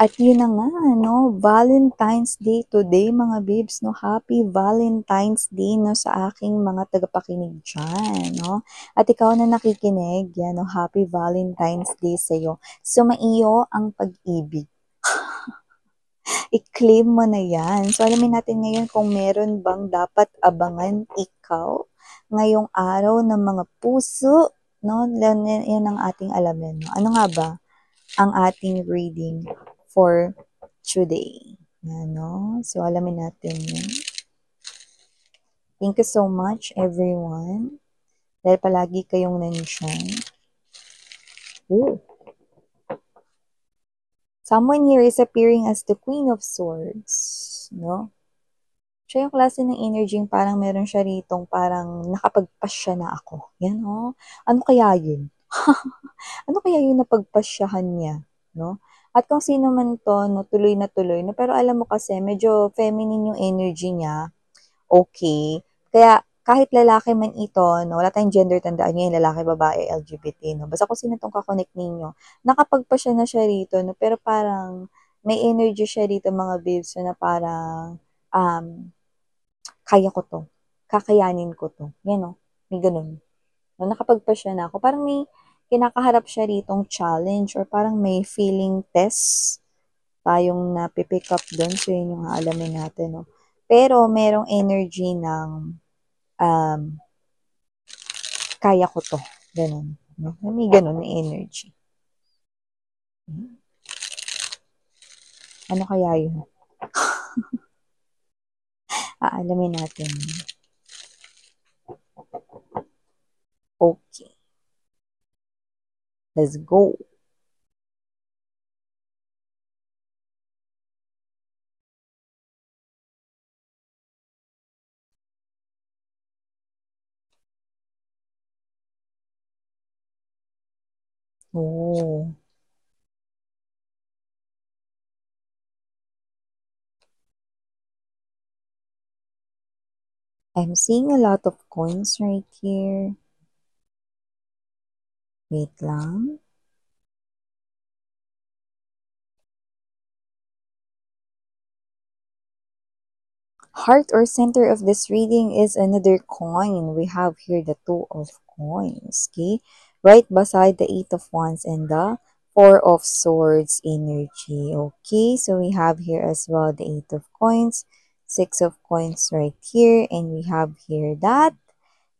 At yun na nga, no, Valentine's Day today, mga babes, no, happy Valentine's Day, no, sa aking mga tagapakinig dyan, no. At ikaw na nakikinig, yan, no, happy Valentine's Day sa'yo. Sumaiyo ang pag-ibig. I-claim mo na yan. So, alamin natin ngayon kung meron bang dapat abangan ikaw ngayong araw ng mga puso, no, yan ang ating alamin, no. Ano nga ba ang ating reading for today? Yan, no? So, alamin natin yun. Thank you so much, everyone. Dahil palagi kayong nandiyan. Ooh. Someone here is appearing as the Queen of Swords, no? Siya yung klase ng energy, parang meron siya ritong parang nakapagpasya na ako. Yan, oh. Ano kaya yun? Ano kaya yung napagpasyahan niya, no? At kung sino man to, no, tuloy na tuloy, no? Pero alam mo kasi, medyo feminine yung energy niya. Okay. Kaya, kahit lalaki man ito, no, wala tayong gender, tandaan nyo yung lalaki, babae, LGBT, no? Basta kung sino itong kakonect ninyo, nakapagpasya na siya rito, no? Pero parang, may energy siya rito, mga babes, na parang, kaya ko to. Kakayanin ko to. Yan, no? May ganun. No, nakapagpasya na ako. Parang may kinakaharap siya ritong challenge or parang may feeling test tayong napipick up doon. So, yun yung alamin natin, no? Pero, merong energy ng kaya ko to. Ganun. No? May ganun na energy. Ano kaya yun? Alamin natin. Okay. Let's go. Oh. I'm seeing a lot of coins right here. Wait lang. Heart or center of this reading is another coin. We have here the Two of Coins, okay? Right beside the Eight of Wands and the Four of Swords energy, okay? So we have here as well the Eight of Coins, Six of Coins right here, and we have here that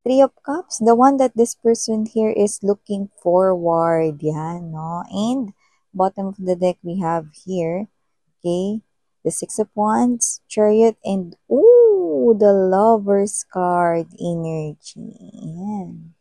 Three of Cups, the one that this person here is looking forward, yan, no? And bottom of the deck we have here, okay, the Six of Wands, Chariot, and ooh, the Lover's card energy. Yan.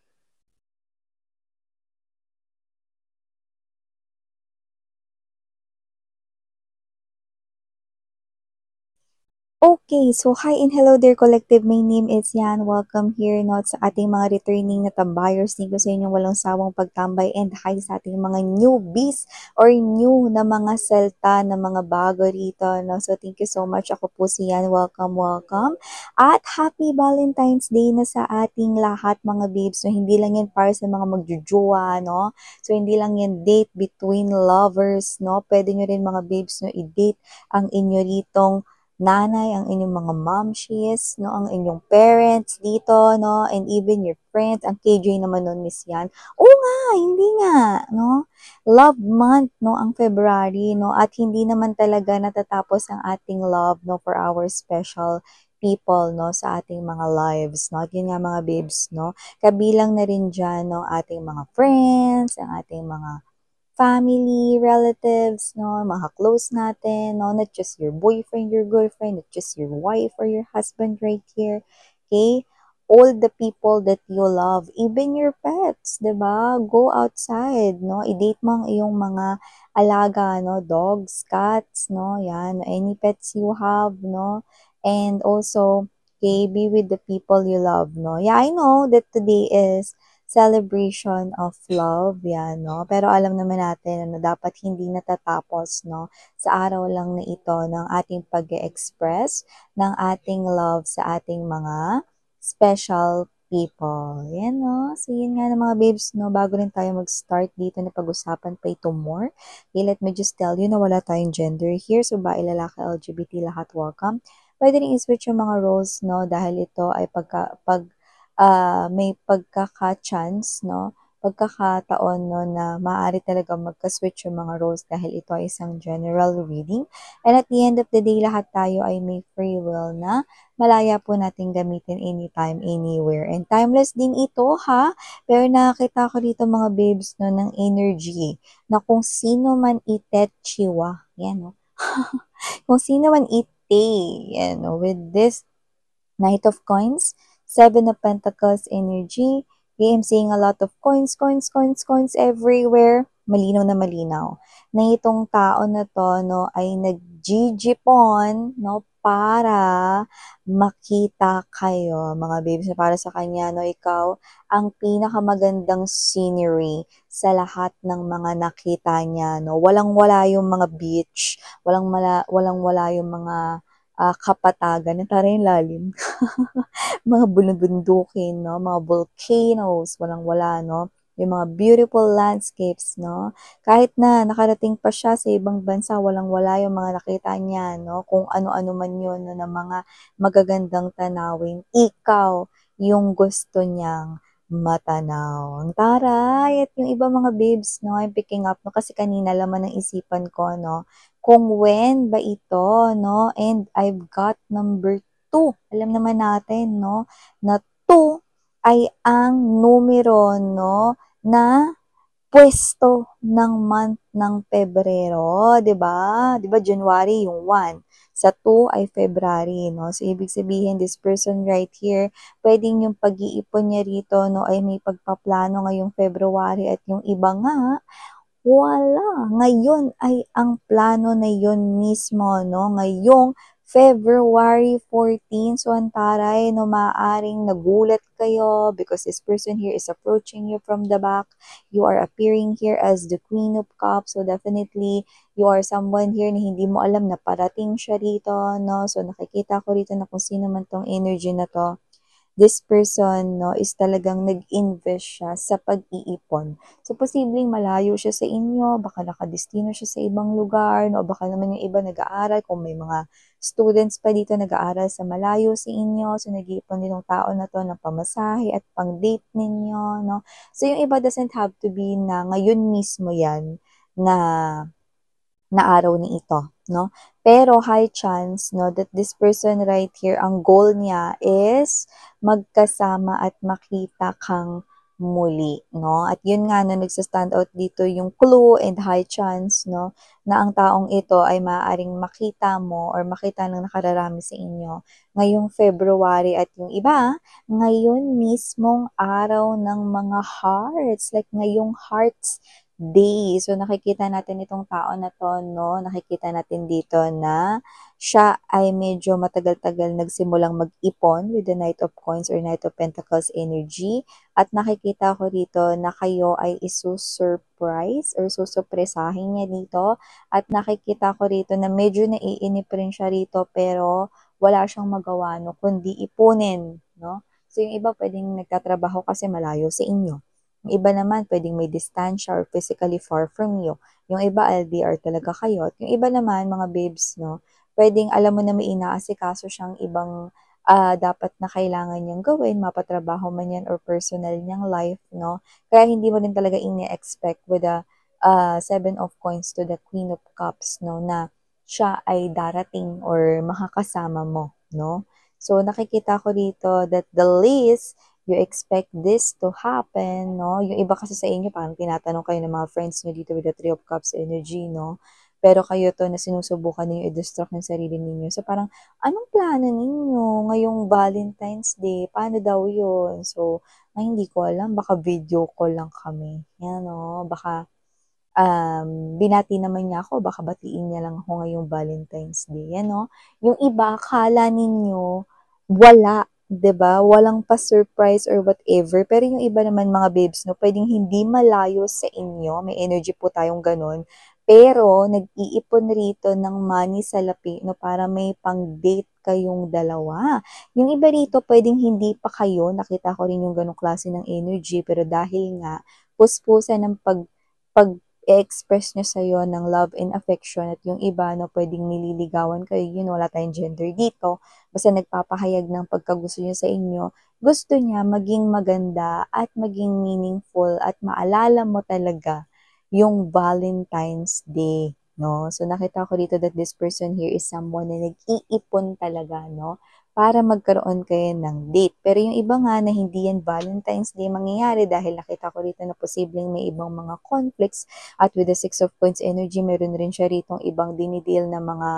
Okay, so hi and hello there collective. My name is Yan. Welcome here not sa ating mga returning na tambayers. Thank you sa inyong walang sawang pagtambay and hi sa ating mga newbies or new na mga selta na mga bago rito. No? So thank you so much. Ako po si Yan. Welcome, welcome. At happy Valentine's Day na sa ating lahat mga babes. So hindi lang yan para sa mga magjujuwa, no? So hindi lang yan date between lovers, no? Pwede nyo rin mga babes no i-date ang inyo ritong nanay, ang inyong mga momshies, no, ang inyong parents dito, no, and even your friends, ang KJ naman nun, Miss Yan. Oo nga, hindi nga, no, love month, no, ang February, no, at hindi naman talaga natatapos ang ating love, no, for our special people, no, sa ating mga lives, no, at yun nga mga babes, no, kabilang na rin dyan, no, ating mga friends, ang ating mga family, relatives, no, mga close natin, no, not just your boyfriend, your girlfriend, not just your wife or your husband right here, okay? All the people that you love, even your pets, 'di ba? Go outside, no? I-date mo ang iyong mga alaga, no? Dogs, cats, no? Yan, any pets you have, no? And also, okay, be with the people you love, no? Yeah, I know that today is celebration of love, yan, no? Pero alam naman natin na dapat hindi natatapos, no? Sa araw lang na ito ng ating pag-express ng ating love sa ating mga special people. Yan, no? So, yun nga na mga babes, no? Bago rin tayo mag-start dito na pag-usapan pa ito more. Okay, let me just tell you na wala tayong gender here. So, bae, lalaki, LGBT, lahat welcome. Pwede rin i-switch yung mga roles, no? Dahil ito ay may pagkaka-chance, no? Pagkakataon, no, na maaari talaga magka-switch yung mga roles dahil ito ay isang general reading. And at the end of the day, lahat tayo ay may free will na malaya po natin gamitin anytime, anywhere. And timeless din ito, ha? Pero nakakita ko dito mga babes, no, ng energy na kung sino man itetchiwa. Yan, no? Kung sino man ite, yan, no, with this Knight of Coins, Seven of Pentacles energy. Okay, I'm seeing a lot of coins, coins, coins, coins everywhere. Malinaw na malinaw. Na itong tao na to, no, ay nagjijipon, no, para makita kayo, mga babes, na para sa kanya, no, ikaw ang pinakamagandang scenery sa lahat ng mga nakita niya, no. Walang-wala yung mga beach, walang-wala yung mga kapatagan, yung lalim. Mga bulubundukin, no? Mga volcanoes, walang-wala, no? Yung mga beautiful landscapes, no? Kahit na nakarating pa siya sa ibang bansa, walang-wala yung mga nakita niya, no? Kung ano-ano man yun, no? Na mga magagandang tanawin, ikaw yung gusto niyang matanaw. Ang taray! At yung iba mga babes, no? I'm picking up, no? Kasi kanina laman ng isipan ko, no? Kung when ba ito, no? And I've got number 2. Alam naman natin, no? Na 2 ay ang numero, no? Na pwesto ng month ng Pebrero, 'di ba? 'Di ba January yung 1, sa 2 ay February, no? So ibig sabihin this person right here, pwedeng yung pag-iipon niya rito, no, ay may pagpaplano ngayong February at yung iba nga wala. Ngayon ay ang plano na yun mismo, no? Ngayong February 14. So, ang taray, no, maaaring nagulat kayo because this person here is approaching you from the back. You are appearing here as the Queen of Cups. So, definitely, you are someone here na hindi mo alam na parating siya rito, no? So, nakikita ko rito na kung sino man tong energy na to. This person, no, is talagang nag-invest siya sa pag-iipon. So, posibleng malayo siya sa inyo, baka nakadestino siya sa ibang lugar, no, baka naman yung iba nag-aaral, kung may mga students pa dito nag-aaral sa malayo sa inyo, so nag-iipon din yung tao na to ng pamasahe at pang-date ninyo, no. So, yung iba doesn't have to be na ngayon mismo yan na araw ni ito, no? Pero high chance, no, that this person right here, ang goal niya is magkasama at makita kang muli, no? At yun nga na nagsa-stand out dito yung clue and high chance, no, na ang taong ito ay maaaring makita mo or makita ng nakararami sa inyo ngayong February at yung iba, ngayon mismong araw ng mga hearts, like ngayong hearts day. So, nakikita natin itong tao na to, no? Nakikita natin dito na siya ay medyo matagal-tagal nagsimulang mag-ipon with the Knight of Coins or Knight of Pentacles energy. At nakikita ko dito na kayo ay isusurprise or susupresahin niya dito. At nakikita ko rito na medyo naiinip rin siya rito pero wala siyang magawa, no? Kundi ipunin, no? So, yung iba pwedeng nagtatrabaho kasi malayo sa inyo. Yung iba naman, pwedeng may distansya or physically far from you. Yung iba, LDR talaga kayo. At yung iba naman, mga babes, no, pwedeng alam mo na may inaasikaso siyang ibang dapat na kailangan niyang gawin, mapatrabaho man yan or personal niyang life, no. Kaya hindi mo rin talaga ini-expect with a Seven of Coins to the Queen of Cups, no, na siya ay darating or makakasama mo, no. So, nakikita ko dito that the least you expect this to happen, no? Yung iba kasi sa inyo, parang tinatanong kayo ng mga friends nyo dito with the Three of Cups energy, no? Pero kayo to na sinusubukan ninyo i-distract ng sarili ninyo. So parang, anong plano ninyo ngayong Valentine's Day? Paano daw yun? So, ay, hindi ko alam. Baka video call lang kami. Yan, no? Baka, binati naman niya ako. Baka batiin niya lang ako ngayong Valentine's Day. Yan, no? Yung iba, akala ninyo, wala, 'di ba? Walang pa-surprise or whatever. Pero yung iba naman mga babes, no, pwedeng hindi malayo sa inyo, may energy po tayong ganun. pero nag-iipon rito ng money sa lapi 'no, para may pang-date kayong dalawa. Yung iba rito puwedeng hindi pa kayo, nakita ko rin yung gano'ng klase ng energy, pero dahil nga puspusan ng pag-e-express niya sa'yo ng love and affection at yung iba 'no, puwedeng nililigawan kayo, yun wala tayong gender dito, basta nagpapahayag ng pagkagusto niya sa inyo, gusto niya maging maganda at maging meaningful at maalala mo talaga yung Valentine's Day, 'no. So, nakita ko dito that this person here is someone na nag-iipon talaga, 'no, para magkaroon kayo ng date. Pero yung iba nga na hindi yan Valentine's Day mangyayari dahil nakita ko rito na posibleng may ibang mga conflicts at with the Six of Coins energy, meron rin siya ritong ibang dini-deal na mga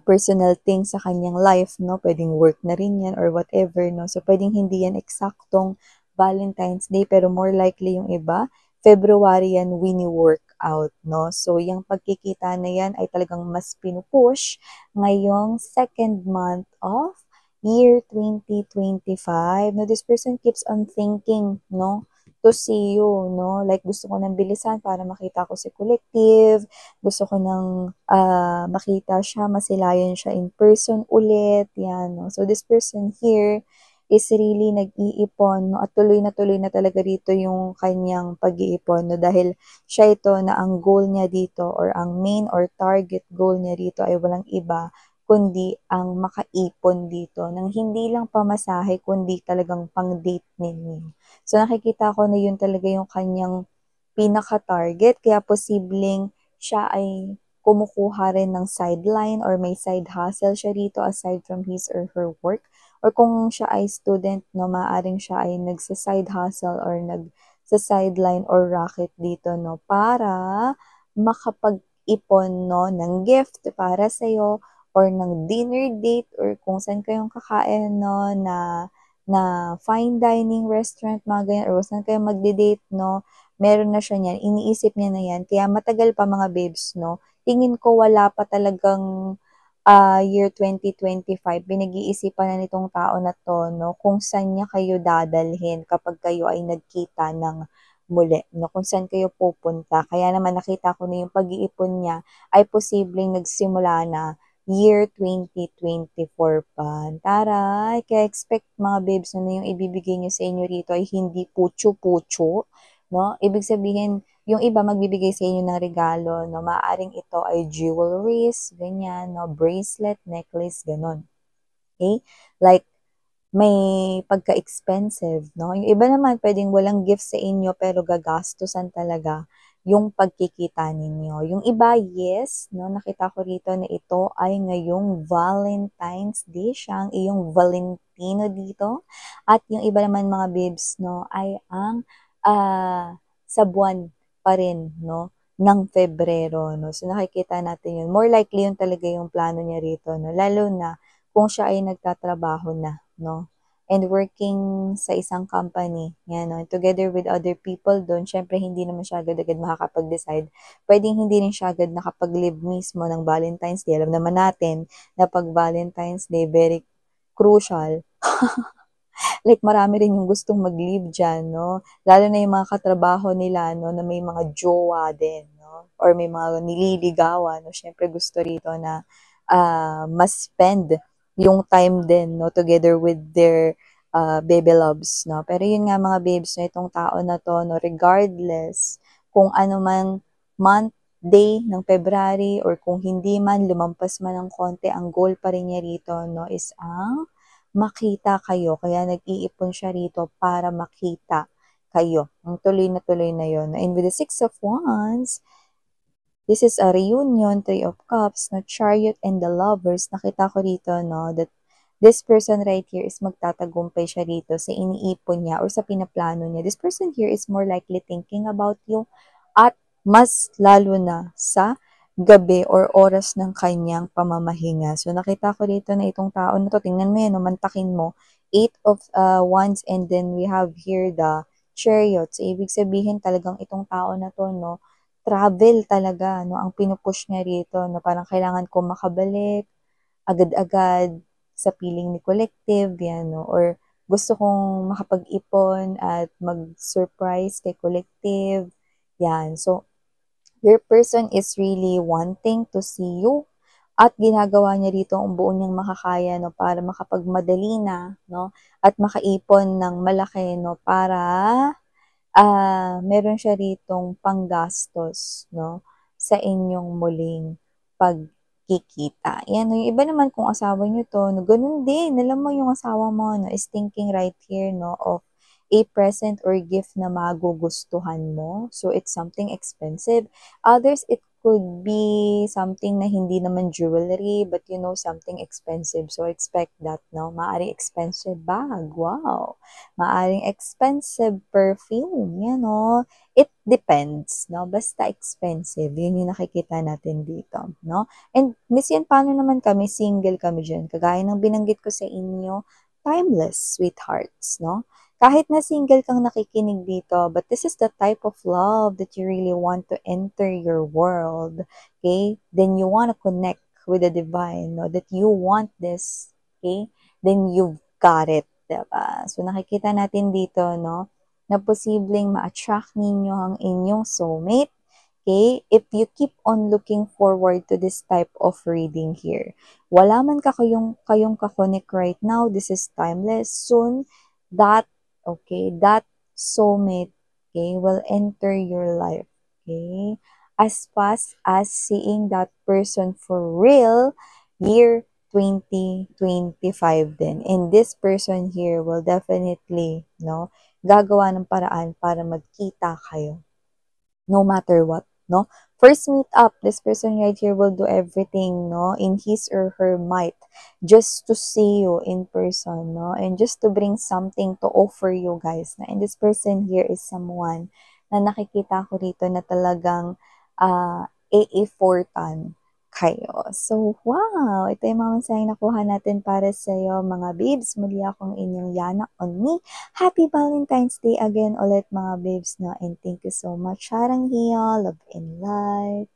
personal things sa kanyang life, 'no, puwedeng work na rin 'yan or whatever, 'no. So, puwedeng hindi 'yan eksaktong Valentine's Day, pero more likely yung iba, February 'yan wini-workout, 'no. So, yung pagkikita na 'yan ay talagang mas pinu-push ngayong second month of year 2025. Now, this person keeps on thinking, 'no, to see you, 'no. Like, gusto ko ng bilisan para makita ko si collective, gusto ko ng, makita siya, masilayan siya in person ulit, 'yan 'no. So this person here is really nag-iipon 'no, at tuloy na talaga dito yung kanyang pag-iipon 'no, dahil siya ito na ang goal niya dito or ang main or target goal niya dito ay walang iba kundi ang makaipon dito ng hindi lang pamasahe kundi talagang pang-date ninyo. So nakikita ko na yun talaga yung kanyang pinaka-target kaya posibleng siya ay kumukuha rin ng sideline or may side hustle siya rito aside from his or her work. Or kung siya ay student, no, maaaring siya ay nagsa-side hustle or nagsa-sideline or racket dito, no, para makapag-ipon, no, ng gift para sa'yo or ng dinner date or kung saan kayong kakain, no, na fine dining restaurant, mga ganyan, or kung saan kayo magde-date, no, meron na siya niyan, iniisip niya na yan. Kaya matagal pa mga babes, no? Tingin ko wala pa talagang year 2025, pinag-iisipan na nitong tao na 'to 'no, kung saan niya kayo dadalhin kapag kayo ay nagkita ng muli 'no, kung saan kayo pupunta. Kaya naman nakita ko na yung pag-iipon niya ay posibleng nagsimula na year 2024 pa. Taray! Kaya expect mga babes na yung ibibigay niya sa inyo rito ay hindi putyo-putyo 'no. Ibig sabihin yung iba magbibigay sa inyo ng regalo 'no, maaaring ito ay jewelries, ganyan 'no, bracelet, necklace, gano'n, okey? Like may pagka-expensive 'no, yung iba naman puwedeng walang gift sa inyo pero gagastusan talaga yung pagkikita ninyo. Yung iba, yes 'no, nakita ko rito na ito ay ngayong Valentine's Day, siya ang iyong Valentino dito at yung iba naman mga babes 'no, ay ang, sa buwan pa rin 'no, ng Pebrero 'no. So nakikita natin yun, more likely yun talaga yung plano niya rito 'no, lalo na kung siya ay nagtatrabaho na 'no, and working sa isang company, 'yan 'no, together with other people dun. Siyempre hindi naman siya agad-agad makakapag-decide. Puwedeng hindi rin siya agad nakapag-leave mismo ng Valentine's Day. Alam naman natin na 'pag Valentine's Day very crucial. Like marami rin yung gustong mag-leave diyan 'no, lalo na yung mga katrabaho nila 'no, na may mga jowa din 'no, or may mga nililigawan 'no, siyempre gusto rito na, mas-spend yung time din 'no, together with their, baby loves 'no. Pero yun nga mga babes 'no, itong tao na 'to 'no, regardless kung ano man month, day ng February or kung hindi man, lumampas man ng konti, ang goal pa rin niya rito 'no, is ang makita kayo kaya nag-iipon siya rito para makita kayo. Tuloy na yun. And with the Six of Wands, this is a reunion, Three of Cups, no, Chariot and the Lovers. Nakita ko rito, no, that this person right here is magtatagumpay siya rito sa iniipon niya or sa pinaplano niya. This person here is more likely thinking about you at mas lalo na sa gabi or oras ng kanyang pamamahinga. So, nakita ko dito na itong tao na to, tingnan mo yan, no, mantakin mo, Eight of Wands and then we have here the Chariot. So, ibig sabihin talagang itong tao na to, no, travel talaga, no, ang pinupush niya rito, no, parang kailangan ko makabalik agad-agad sa piling ni collective, yan, no, or gusto kong makapag-ipon at mag-surprise kay collective, yan. So, Your person is really wanting to see you at ginagawa niya dito ang buo niyang makakaya, no, para makapagmadali na, no, at makaipon ng malaki, no, para meron siya ritong panggastos, no, sa inyong muling pagkikita. Yan, no, yung iba naman kung asawa niyo 'to, no, ganun din. Alam mo yung asawa mo, no, is thinking right here, no, of a present or gift na magugustuhan mo. So, it's something expensive. Others, it could be something na hindi naman jewelry, but you know, something expensive. So, expect that, no? Maaring expensive bag. Wow! Maaring expensive perfume, yan, no? It depends, no? Basta expensive. Yun yung nakikita natin dito, no? And, Miss Yan, paano naman kami? Single kami dyan. Kagaya ng binanggit ko sa inyo, timeless, sweethearts, no? Kahit na single kang nakikinig dito, but this is the type of love that you really want to enter your world, okay? Then you want to connect with the divine, no? That you want this, okay? Then you've got it, diba? So nakikita natin dito, no? Na posibleng ma-attract ninyo ang inyong soulmate, okay? If you keep on looking forward to this type of reading here. Wala man kayong kakonek right now, this is timeless. Soon, that that soulmate, okay, will enter your life, okay? As fast as seeing that person for real, year 2025 din. And this person here will definitely, no, gagawa ng paraan para magkita kayo no matter what, no? First meet up, this person right here will do everything, no, in his or her might just to see you in person, no, and just to bring something to offer you guys. And this person here is someone na nakikita ko rito na talagang e-effortan kayo. So, wow! Ito yung mga mensaheng nakuha natin para sa iyo, mga babes. Muli akong inyong Yana on me. Happy Valentine's Day again ulit mga babes, no? And thank you so much. Sarang hiya, love and light.